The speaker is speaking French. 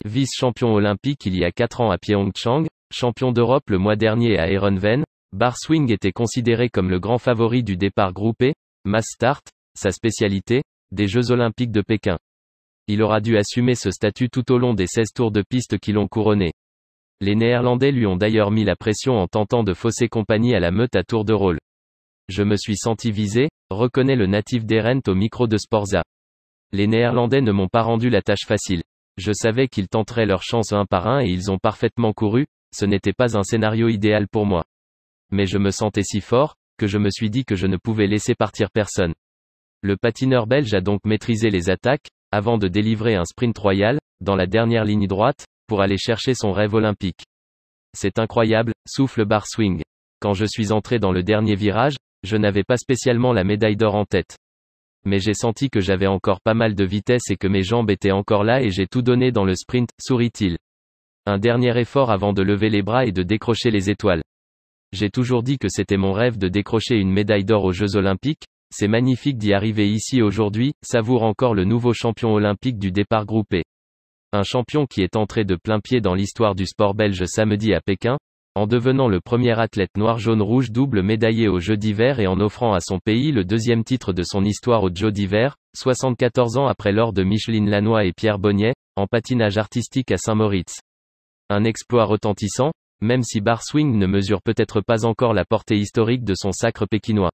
Vice-champion olympique il y a 4 ans à Pyeongchang, champion d'Europe le mois dernier à Heerenveen, Barswing était considéré comme le grand favori du départ groupé, Mass Start, sa spécialité, des Jeux Olympiques de Pékin. Il aura dû assumer ce statut tout au long des 16 tours de piste qui l'ont couronné. Les Néerlandais lui ont d'ailleurs mis la pression en tentant de fausser compagnie à la meute à tour de rôle. Je me suis senti visé, reconnaît le natif d'Erent au micro de Sporza. Les Néerlandais ne m'ont pas rendu la tâche facile. Je savais qu'ils tenteraient leur chance un par un et ils ont parfaitement couru, ce n'était pas un scénario idéal pour moi. Mais je me sentais si fort, que je me suis dit que je ne pouvais laisser partir personne. Le patineur belge a donc maîtrisé les attaques, avant de délivrer un sprint royal, dans la dernière ligne droite, pour aller chercher son rêve olympique. C'est incroyable, souffle Barswing. Quand je suis entré dans le dernier virage, je n'avais pas spécialement la médaille d'or en tête. Mais j'ai senti que j'avais encore pas mal de vitesse et que mes jambes étaient encore là et j'ai tout donné dans le sprint, sourit-il. Un dernier effort avant de lever les bras et de décrocher les étoiles. J'ai toujours dit que c'était mon rêve de décrocher une médaille d'or aux Jeux Olympiques, c'est magnifique d'y arriver ici aujourd'hui, savoure encore le nouveau champion olympique du départ groupé. Un champion qui est entré de plein pied dans l'histoire du sport belge samedi à Pékin, en devenant le premier athlète noir-jaune-rouge double médaillé aux Jeux d'hiver et en offrant à son pays le deuxième titre de son histoire aux Jeux d'hiver, 74 ans après l'or de Micheline Lannoy et Pierre Bonnier, en patinage artistique à Saint-Moritz. Un exploit retentissant, même si Barswing ne mesure peut-être pas encore la portée historique de son sacre pékinois.